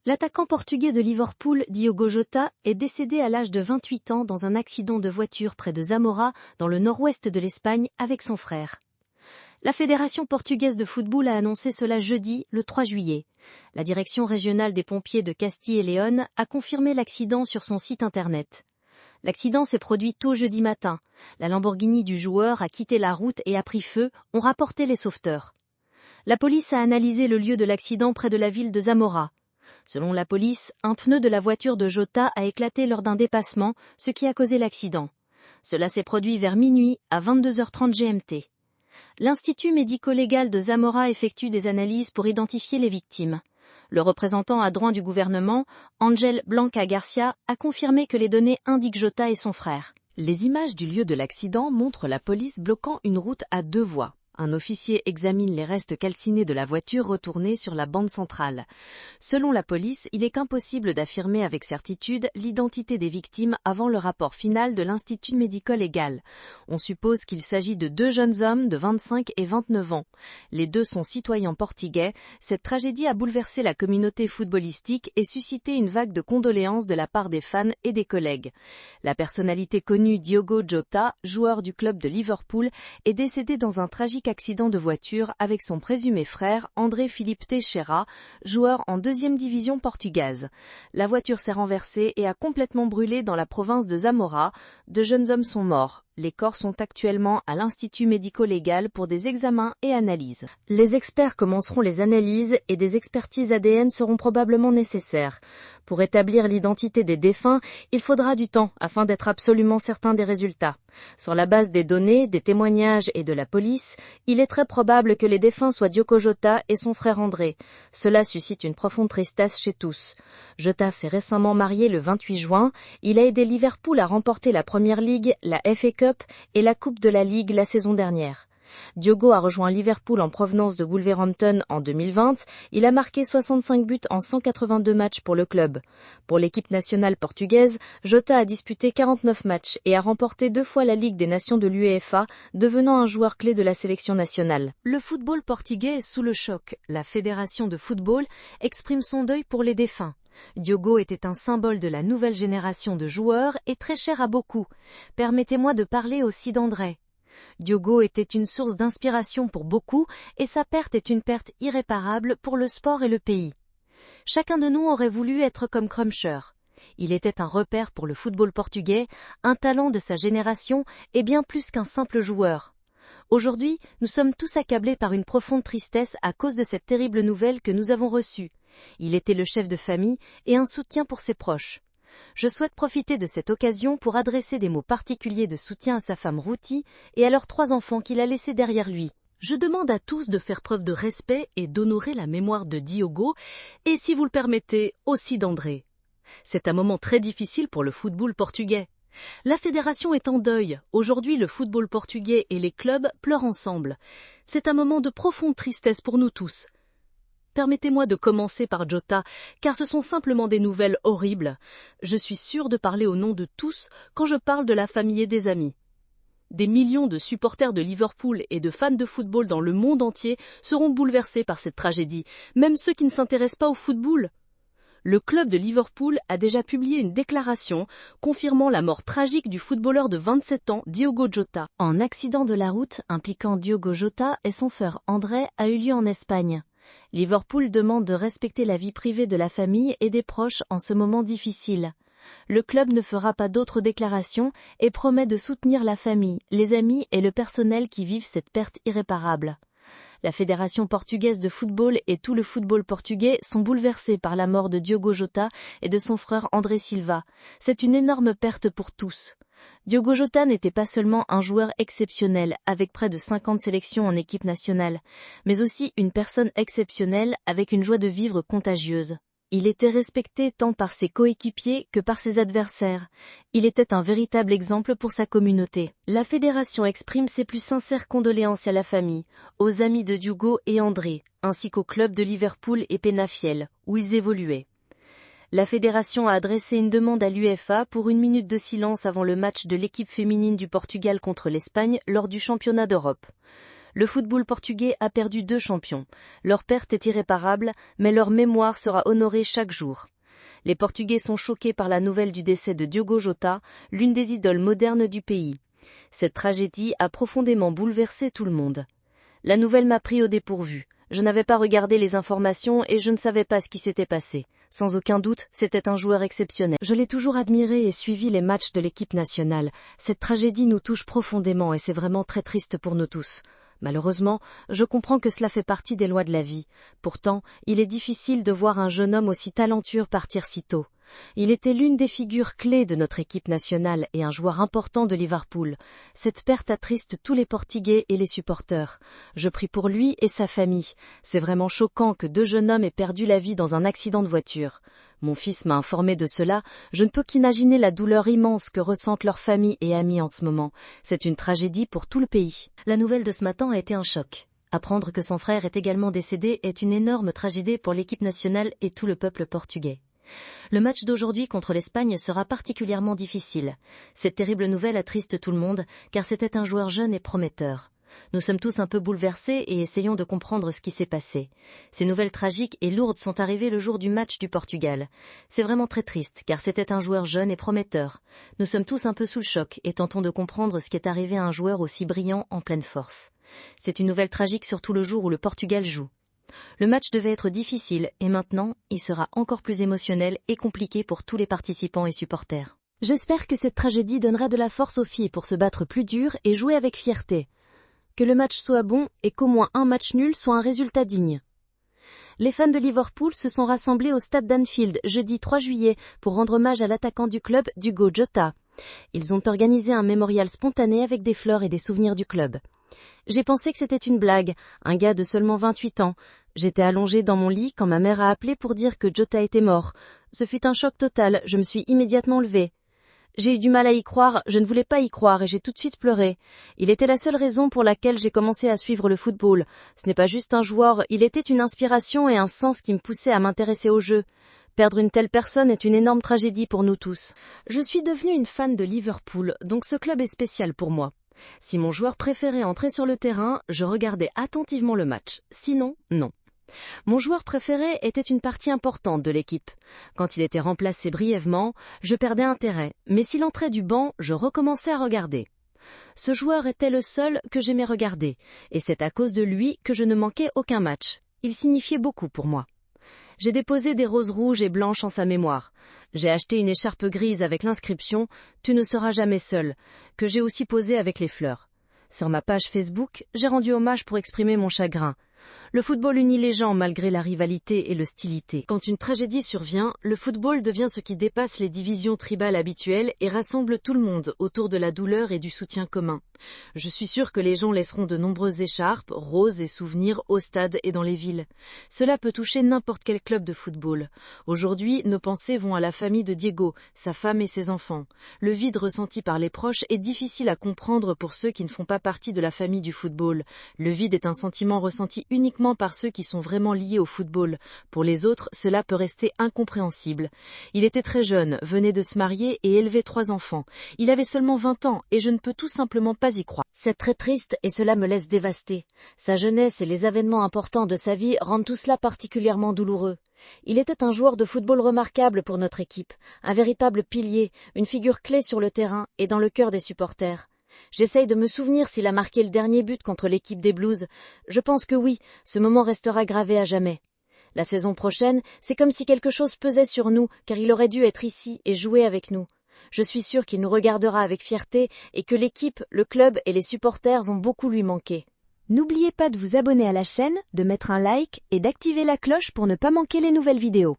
L'attaquant portugais de Liverpool, Diogo Jota, est décédé à l'âge de 28 ans dans un accident de voiture près de Zamora, dans le nord-ouest de l'Espagne, avec son frère. La Fédération portugaise de football a annoncé cela jeudi, le 3 juillet. La direction régionale des pompiers de Castille et Léon a confirmé l'accident sur son site internet. L'accident s'est produit tôt jeudi matin. La Lamborghini du joueur a quitté la route et a pris feu, ont rapporté les sauveteurs. La police a analysé le lieu de l'accident près de la ville de Zamora. Selon la police, un pneu de la voiture de Jota a éclaté lors d'un dépassement, ce qui a causé l'accident. Cela s'est produit vers minuit à 22h30 GMT. L'Institut médico-légal de Zamora effectue des analyses pour identifier les victimes. Le représentant adjoint du gouvernement, Ángel Blanca Garcia, a confirmé que les données indiquent Jota et son frère. Les images du lieu de l'accident montrent la police bloquant une route à 2 voies. Un officier examine les restes calcinés de la voiture retournée sur la bande centrale. Selon la police, il est impossible d'affirmer avec certitude l'identité des victimes avant le rapport final de l'Institut médico-légal. On suppose qu'il s'agit de 2 jeunes hommes de 25 et 29 ans. Les 2 sont citoyens portugais. Cette tragédie a bouleversé la communauté footballistique et suscité une vague de condoléances de la part des fans et des collègues. La personnalité connue Diogo Jota, joueur du club de Liverpool, est décédé dans un tragique accident de voiture avec son présumé frère André Filipe Teixeira, joueur en 2e division portugaise. La voiture s'est renversée et a complètement brûlé dans la province de Zamora. 2 jeunes hommes sont morts. Les corps sont actuellement à l'Institut médico-légal pour des examens et analyses. Les experts commenceront les analyses et des expertises ADN seront probablement nécessaires. Pour établir l'identité des défunts, il faudra du temps afin d'être absolument certain des résultats. Sur la base des données, des témoignages et de la police, il est très probable que les défunts soient Diogo Jota et son frère André. Cela suscite une profonde tristesse chez tous. Jota s'est récemment marié le 28 juin. Il a aidé Liverpool à remporter la Premier League, la FA Cup et la Coupe de la Ligue la saison dernière. Diogo a rejoint Liverpool en provenance de Wolverhampton en 2020. Il a marqué 65 buts en 182 matchs pour le club. Pour l'équipe nationale portugaise, Jota a disputé 49 matchs et a remporté 2 fois la Ligue des Nations de l'UEFA, devenant un joueur clé de la sélection nationale. Le football portugais est sous le choc. La Fédération de football exprime son deuil pour les défunts. Diogo était un symbole de la nouvelle génération de joueurs et très cher à beaucoup. Permettez-moi de parler aussi d'André. Diogo était une source d'inspiration pour beaucoup et sa perte est une perte irréparable pour le sport et le pays. Chacun de nous aurait voulu être comme Crumcher. Il était un repère pour le football portugais, un talent de sa génération et bien plus qu'un simple joueur. Aujourd'hui, nous sommes tous accablés par une profonde tristesse à cause de cette terrible nouvelle que nous avons reçue. Il était le chef de famille et un soutien pour ses proches. Je souhaite profiter de cette occasion pour adresser des mots particuliers de soutien à sa femme Ruti et à leurs 3 enfants qu'il a laissés derrière lui. Je demande à tous de faire preuve de respect et d'honorer la mémoire de Diogo et, si vous le permettez, aussi d'André. C'est un moment très difficile pour le football portugais. La fédération est en deuil. Aujourd'hui, le football portugais et les clubs pleurent ensemble. C'est un moment de profonde tristesse pour nous tous. Permettez-moi de commencer par Jota, car ce sont simplement des nouvelles horribles. Je suis sûre de parler au nom de tous quand je parle de la famille et des amis. Des millions de supporters de Liverpool et de fans de football dans le monde entier seront bouleversés par cette tragédie, même ceux qui ne s'intéressent pas au football. Le club de Liverpool a déjà publié une déclaration confirmant la mort tragique du footballeur de 27 ans, Diogo Jota. Un accident de la route impliquant Diogo Jota et son frère André a eu lieu en Espagne. Liverpool demande de respecter la vie privée de la famille et des proches en ce moment difficile. Le club ne fera pas d'autres déclarations et promet de soutenir la famille, les amis et le personnel qui vivent cette perte irréparable. La Fédération portugaise de football et tout le football portugais sont bouleversés par la mort de Diogo Jota et de son frère André Silva. C'est une énorme perte pour tous. Diogo Jota n'était pas seulement un joueur exceptionnel avec près de 50 sélections en équipe nationale, mais aussi une personne exceptionnelle avec une joie de vivre contagieuse. Il était respecté tant par ses coéquipiers que par ses adversaires. Il était un véritable exemple pour sa communauté. La fédération exprime ses plus sincères condoléances à la famille, aux amis de Diogo et André, ainsi qu'au club de Liverpool et Penafiel, où ils évoluaient. La fédération a adressé une demande à l'UEFA pour 1 minute de silence avant le match de l'équipe féminine du Portugal contre l'Espagne lors du championnat d'Europe. Le football portugais a perdu 2 champions. Leur perte est irréparable, mais leur mémoire sera honorée chaque jour. Les Portugais sont choqués par la nouvelle du décès de Diogo Jota, l'une des idoles modernes du pays. Cette tragédie a profondément bouleversé tout le monde. La nouvelle m'a pris au dépourvu. Je n'avais pas regardé les informations et je ne savais pas ce qui s'était passé. Sans aucun doute, c'était un joueur exceptionnel. Je l'ai toujours admiré et suivi les matchs de l'équipe nationale. Cette tragédie nous touche profondément et c'est vraiment très triste pour nous tous. Malheureusement, je comprends que cela fait partie des lois de la vie. Pourtant, il est difficile de voir un jeune homme aussi talentueux partir si tôt. Il était l'une des figures clés de notre équipe nationale et un joueur important de Liverpool. Cette perte attriste tous les Portugais et les supporters. Je prie pour lui et sa famille. C'est vraiment choquant que 2 jeunes hommes aient perdu la vie dans un accident de voiture. Mon fils m'a informé de cela, je ne peux qu'imaginer la douleur immense que ressentent leurs familles et amis en ce moment. C'est une tragédie pour tout le pays. La nouvelle de ce matin a été un choc. Apprendre que son frère est également décédé est une énorme tragédie pour l'équipe nationale et tout le peuple portugais. Le match d'aujourd'hui contre l'Espagne sera particulièrement difficile. Cette terrible nouvelle attriste tout le monde, car c'était un joueur jeune et prometteur. Nous sommes tous un peu bouleversés et essayons de comprendre ce qui s'est passé. Ces nouvelles tragiques et lourdes sont arrivées le jour du match du Portugal. C'est vraiment très triste, car c'était un joueur jeune et prometteur. Nous sommes tous un peu sous le choc et tentons de comprendre ce qui est arrivé à un joueur aussi brillant en pleine force. C'est une nouvelle tragique surtout le jour où le Portugal joue. Le match devait être difficile et maintenant, il sera encore plus émotionnel et compliqué pour tous les participants et supporters. J'espère que cette tragédie donnera de la force aux filles pour se battre plus dur et jouer avec fierté. Que le match soit bon et qu'au moins un match nul soit un résultat digne. Les fans de Liverpool se sont rassemblés au stade d'Anfield jeudi 3 juillet pour rendre hommage à l'attaquant du club, Diogo Jota. Ils ont organisé un mémorial spontané avec des fleurs et des souvenirs du club. J'ai pensé que c'était une blague, un gars de seulement 28 ans. J'étais allongée dans mon lit quand ma mère a appelé pour dire que Jota était mort. Ce fut un choc total, je me suis immédiatement levée. J'ai eu du mal à y croire, je ne voulais pas y croire et j'ai tout de suite pleuré. Il était la seule raison pour laquelle j'ai commencé à suivre le football. Ce n'est pas juste un joueur, il était une inspiration et un sens qui me poussait à m'intéresser au jeu. Perdre une telle personne est une énorme tragédie pour nous tous. Je suis devenue une fan de Liverpool, donc ce club est spécial pour moi. Si mon joueur préféré entrait sur le terrain, je regardais attentivement le match. Sinon, non. Mon joueur préféré était une partie importante de l'équipe. Quand il était remplacé brièvement, je perdais intérêt, mais s'il entrait du banc, je recommençais à regarder. Ce joueur était le seul que j'aimais regarder, et c'est à cause de lui que je ne manquais aucun match. Il signifiait beaucoup pour moi. J'ai déposé des roses rouges et blanches en sa mémoire. J'ai acheté une écharpe grise avec l'inscription « Tu ne seras jamais seul », que j'ai aussi posée avec les fleurs. Sur ma page Facebook, j'ai rendu hommage pour exprimer mon chagrin. Le football unit les gens malgré la rivalité et l'hostilité. Quand une tragédie survient, le football devient ce qui dépasse les divisions tribales habituelles et rassemble tout le monde autour de la douleur et du soutien commun. Je suis sûre que les gens laisseront de nombreuses écharpes, roses et souvenirs au stade et dans les villes. Cela peut toucher n'importe quel club de football. Aujourd'hui, nos pensées vont à la famille de Diego, sa femme et ses enfants. Le vide ressenti par les proches est difficile à comprendre pour ceux qui ne font pas partie de la famille du football. Le vide est un sentiment ressenti uniquement par ceux qui sont vraiment liés au football. Pour les autres, cela peut rester incompréhensible. Il était très jeune, venait de se marier et élevait 3 enfants. Il avait seulement 20 ans et je ne peux tout simplement pas y croire. C'est très triste et cela me laisse dévastée. Sa jeunesse et les événements importants de sa vie rendent tout cela particulièrement douloureux. Il était un joueur de football remarquable pour notre équipe, un véritable pilier, une figure clé sur le terrain et dans le cœur des supporters. J'essaye de me souvenir s'il a marqué le dernier but contre l'équipe des Blues. Je pense que oui, ce moment restera gravé à jamais. La saison prochaine, c'est comme si quelque chose pesait sur nous, car il aurait dû être ici et jouer avec nous. Je suis sûre qu'il nous regardera avec fierté et que l'équipe, le club et les supporters ont beaucoup lui manqué. N'oubliez pas de vous abonner à la chaîne, de mettre un like et d'activer la cloche pour ne pas manquer les nouvelles vidéos.